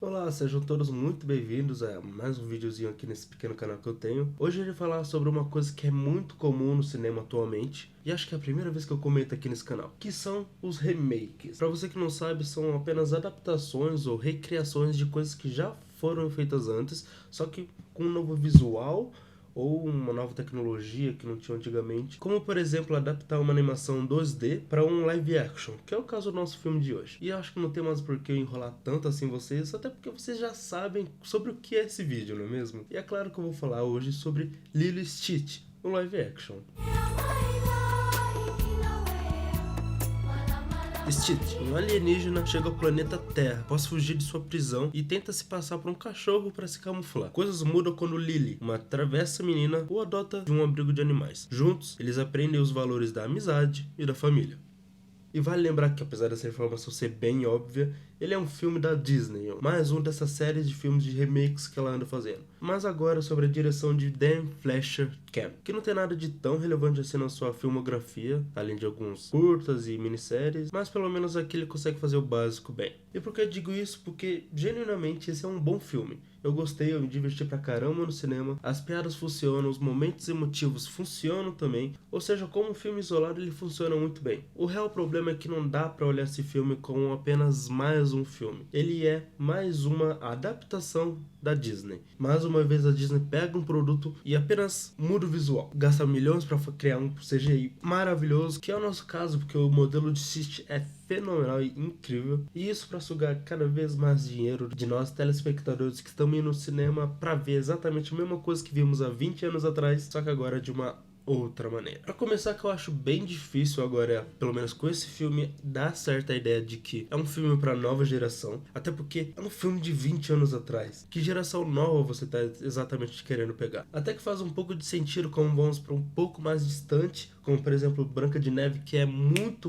Olá, sejam todos muito bem-vindos a mais um videozinho aqui nesse pequeno canal que eu tenho. Hoje eu irei falar sobre uma coisa que é muito comum no cinema atualmente, e acho que é a primeira vez que eu comento aqui nesse canal, que são os remakes. Pra você que não sabe, são apenas adaptações ou recriações de coisas que já foram feitas antes, só que com um novo visual ou uma nova tecnologia que não tinha antigamente, como por exemplo adaptar uma animação 2D para um live action, que é o caso do nosso filme de hoje. E eu acho que não tem mais por que eu enrolar tanto assim vocês, até porque vocês já sabem sobre o que é esse vídeo, não é mesmo? E é claro que eu vou falar hoje sobre Lilo e Stitch, o live action. Stitch, um alienígena, chega ao planeta Terra após fugir de sua prisão e tenta se passar por um cachorro para se camuflar. Coisas mudam quando Lily, uma travessa menina, o adota de um abrigo de animais. Juntos, eles aprendem os valores da amizade e da família. E vale lembrar que, apesar dessa informação ser bem óbvia, ele é um filme da Disney, mais um dessas séries de filmes de remakes que ela anda fazendo. Mas agora sobre a direção de Dan Fleischer Camp, que não tem nada de tão relevante assim na sua filmografia, além de alguns curtas e minisséries, mas pelo menos aqui ele consegue fazer o básico bem. E por que eu digo isso? Porque, genuinamente, esse é um bom filme. Eu gostei, eu me diverti pra caramba no cinema, as piadas funcionam, os momentos emotivos funcionam também, ou seja, como um filme isolado ele funciona muito bem. O real problema é que não dá pra olhar esse filme como apenas mais um filme. Ele é mais uma adaptação da Disney. Mais uma vez a Disney pega um produto e apenas muda o visual. Gasta milhões pra criar um CGI maravilhoso, que é o nosso caso, porque o modelo de Stitch é fenomenal e incrível. E isso para sugar cada vez mais dinheiro de nós telespectadores que estamos indo no cinema para ver exatamente a mesma coisa que vimos há 20 anos atrás, só que agora de uma outra maneira. Para começar, que eu acho bem difícil agora, pelo menos com esse filme, dar certa ideia de que é um filme para nova geração, até porque é um filme de 20 anos atrás. Que geração nova você tá exatamente querendo pegar? Até que faz um pouco de sentido como vamos para um pouco mais distante, como por exemplo Branca de Neve, que é muito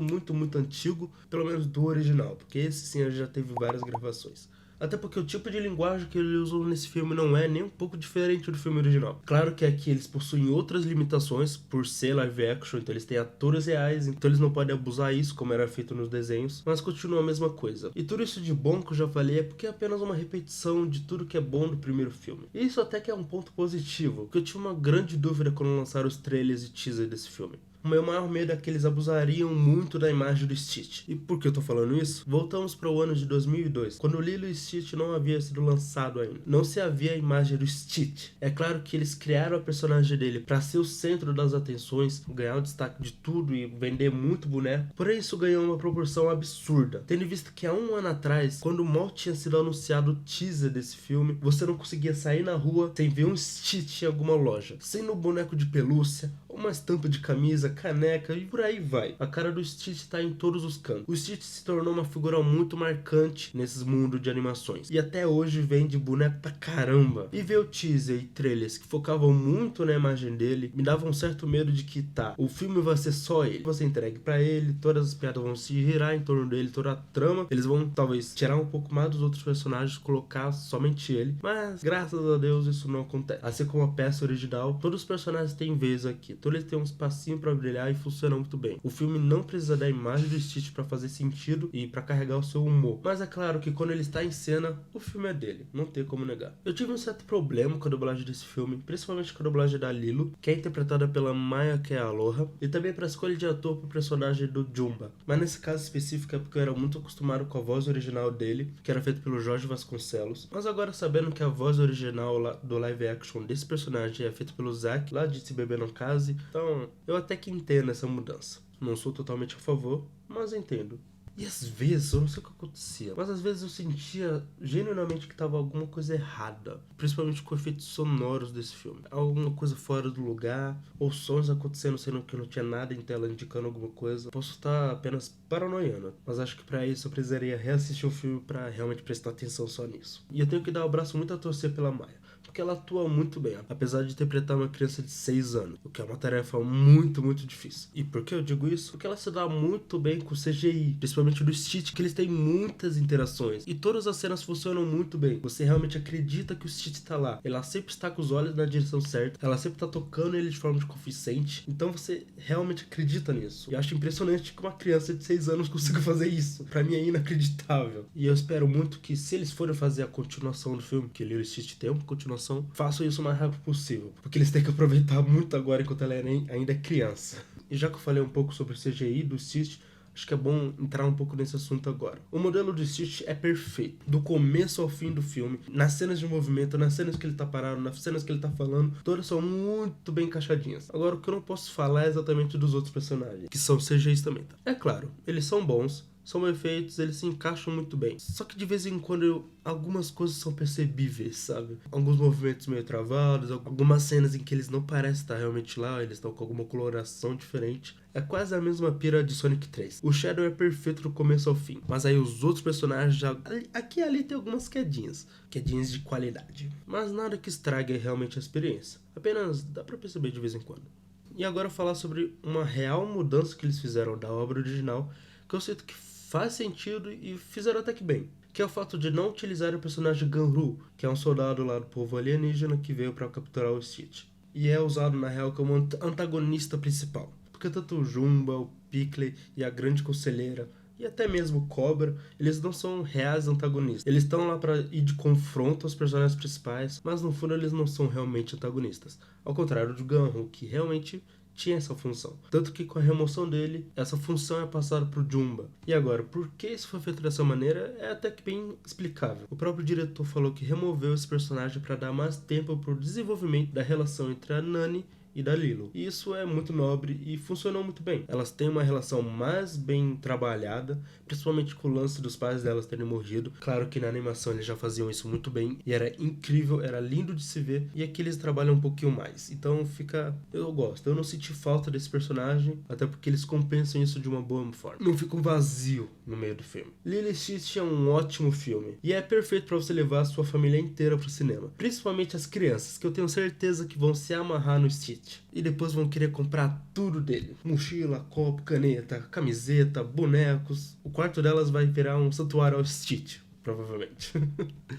antigo, pelo menos do original, porque esse sim já teve várias gravações. Até porque o tipo de linguagem que eles usam nesse filme não é nem um pouco diferente do filme original. Claro que aqui eles possuem outras limitações por ser live action, então eles têm atores reais, então eles não podem abusar isso como era feito nos desenhos, mas continua a mesma coisa. E tudo isso de bom que eu já falei é porque é apenas uma repetição de tudo que é bom do primeiro filme. E isso até que é um ponto positivo, porque eu tive uma grande dúvida quando lançaram os trailers e teaser desse filme. O meu maior medo é que eles abusariam muito da imagem do Stitch. E por que eu tô falando isso? Voltamos para o ano de 2002, quando Lilo e Stitch não havia sido lançado ainda. Não se havia a imagem do Stitch. É claro que eles criaram a personagem dele para ser o centro das atenções, ganhar o destaque de tudo e vender muito boneco. Porém, isso ganhou uma proporção absurda. Tendo visto que há um ano atrás, quando mal tinha sido anunciado o teaser desse filme, você não conseguia sair na rua sem ver um Stitch em alguma loja. Sendo um boneco de pelúcia, uma estampa de camisa, caneca e por aí vai. A cara do Stitch tá em todos os cantos. O Stitch se tornou uma figura muito marcante nesses mundos de animações. E até hoje vende boneco pra caramba. E ver o teaser e trailers que focavam muito na imagem dele, me dava um certo medo de que o filme vai ser só ele. Você entregue pra ele, todas as piadas vão se girar em torno dele, toda a trama. Eles vão talvez tirar um pouco mais dos outros personagens, colocar somente ele. Mas graças a Deus isso não acontece. Assim como a peça original, todos os personagens têm vez aqui. Todos eles têm um espacinho pra brilhar e funciona muito bem. O filme não precisa da imagem do Stitch pra fazer sentido e pra carregar o seu humor. Mas é claro que quando ele está em cena, o filme é dele. Não tem como negar. Eu tive um certo problema com a dublagem desse filme, principalmente com a dublagem da Lilo, que é interpretada pela Maya Aloha, e também pra escolha de ator pro personagem do Jumba. Mas nesse caso específico é porque eu era muito acostumado com a voz original dele, que era feita pelo Jorge Vasconcelos. Mas agora sabendo que a voz original do live action desse personagem é feita pelo Zack, lá de Se Beber Não Case, então eu até que entendo essa mudança. Não sou totalmente a favor, mas entendo. E às vezes, eu não sei o que acontecia, mas às vezes eu sentia genuinamente que tava alguma coisa errada, principalmente com efeitos sonoros desse filme. Alguma coisa fora do lugar, ou sons acontecendo sendo que não tinha nada em tela indicando alguma coisa. Posso estar apenas paranoiando, mas acho que pra isso eu precisaria reassistir o filme pra realmente prestar atenção só nisso. E eu tenho que dar o braço muito a torcer pela Maya, porque ela atua muito bem, apesar de interpretar uma criança de 6 anos, o que é uma tarefa muito difícil. E por que eu digo isso? Porque ela se dá muito bem com CGI, principalmente principalmente do Stitch, que eles têm muitas interações e todas as cenas funcionam muito bem. Você realmente acredita que o Stitch tá lá, ela sempre está com os olhos na direção certa, ela sempre tá tocando ele de forma de convincente, então você realmente acredita nisso. E eu acho impressionante que uma criança de 6 anos consiga fazer isso. Pra mim é inacreditável. E eu espero muito que, se eles forem fazer a continuação do filme, que Lilo e Stitch tem uma continuação, façam isso o mais rápido possível, porque eles têm que aproveitar muito agora enquanto ela ainda é criança. E já que eu falei um pouco sobre o CGI do Stitch, acho que é bom entrar um pouco nesse assunto agora. O modelo do Stitch é perfeito, do começo ao fim do filme, nas cenas de movimento, nas cenas que ele tá parado, nas cenas que ele tá falando, todas são muito bem encaixadinhas. Agora, o que eu não posso falar é exatamente dos outros personagens, que são CGIs também, tá? É claro, eles são bons, são bem feitos, eles se encaixam muito bem. Só que de vez em quando algumas coisas são percebíveis, sabe? Alguns movimentos meio travados, algumas cenas em que eles não parecem estar realmente lá, eles estão com alguma coloração diferente. É quase a mesma pira de Sonic 3. O Shadow é perfeito do começo ao fim, mas aí os outros personagens já... Aqui e ali tem algumas quedinhas de qualidade. Mas nada que estrague realmente a experiência. Apenas dá pra perceber de vez em quando. E agora falar sobre uma real mudança que eles fizeram da obra original, que eu sinto que faz sentido e fizeram até que bem, que é o fato de não utilizar o personagem Ganru, que é um soldado lá do povo alienígena que veio para capturar o Stitch, e é usado na real como antagonista principal, porque tanto o Jumba, o Pickley e a Grande Conselheira e até mesmo o Cobra, eles não são reais antagonistas. Eles estão lá para ir de confronto aos personagens principais, mas no fundo eles não são realmente antagonistas, ao contrário do Ganru, que realmente tinha essa função. Tanto que com a remoção dele, essa função é passada pro Jumba. E agora, por que isso foi feito dessa maneira é até que bem explicável. O próprio diretor falou que removeu esse personagem para dar mais tempo pro desenvolvimento da relação entre a Nani e da Lilo. E isso é muito nobre e funcionou muito bem. Elas têm uma relação mais bem trabalhada, principalmente com o lance dos pais delas terem morrido. Claro que na animação eles já faziam isso muito bem e era incrível, era lindo de se ver. E aqui eles trabalham um pouquinho mais. Então fica... eu gosto. Eu não senti falta desse personagem, até porque eles compensam isso de uma boa forma. Não fica um vazio no meio do filme. Lilo e Stitch é um ótimo filme e é perfeito para você levar a sua família inteira pro cinema. Principalmente as crianças, que eu tenho certeza que vão se amarrar no Stitch. E depois vão querer comprar tudo dele. Mochila, copo, caneta, camiseta, bonecos. O quarto delas vai virar um santuário ao Stitch, provavelmente.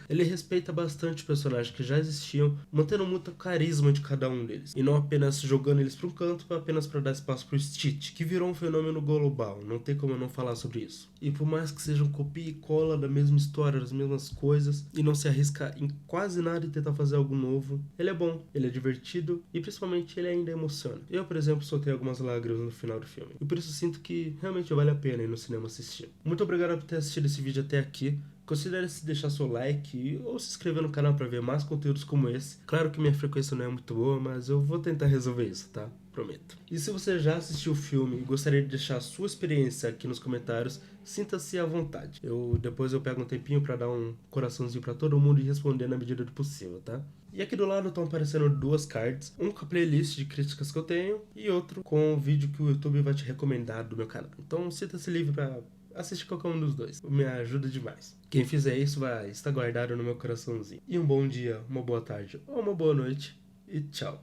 Ele respeita bastante os personagens que já existiam, mantendo muito carisma de cada um deles. E não apenas jogando eles para um canto, apenas para dar espaço pro Stitch, que virou um fenômeno global. Não tem como eu não falar sobre isso. E por mais que sejam copia e cola da mesma história, das mesmas coisas, e não se arrisca em quase nada e tentar fazer algo novo, ele é bom, ele é divertido e principalmente ele ainda emociona. Eu, por exemplo, soltei algumas lágrimas no final do filme. E por isso sinto que realmente vale a pena ir no cinema assistir. Muito obrigado por ter assistido esse vídeo até aqui. Considere se deixar seu like ou se inscrever no canal para ver mais conteúdos como esse. Claro que minha frequência não é muito boa, mas eu vou tentar resolver isso, tá? Prometo. E se você já assistiu o filme e gostaria de deixar a sua experiência aqui nos comentários, sinta-se à vontade. Depois eu pego um tempinho para dar um coraçãozinho para todo mundo e responder na medida do possível, tá? E aqui do lado estão aparecendo duas cards, um com a playlist de críticas que eu tenho e outro com o vídeo que o YouTube vai te recomendar do meu canal. Então sinta-se livre para assiste qualquer um dos dois. Me ajuda demais. Quem fizer isso vai estar guardado no meu coraçãozinho. E um bom dia, uma boa tarde ou uma boa noite. E tchau.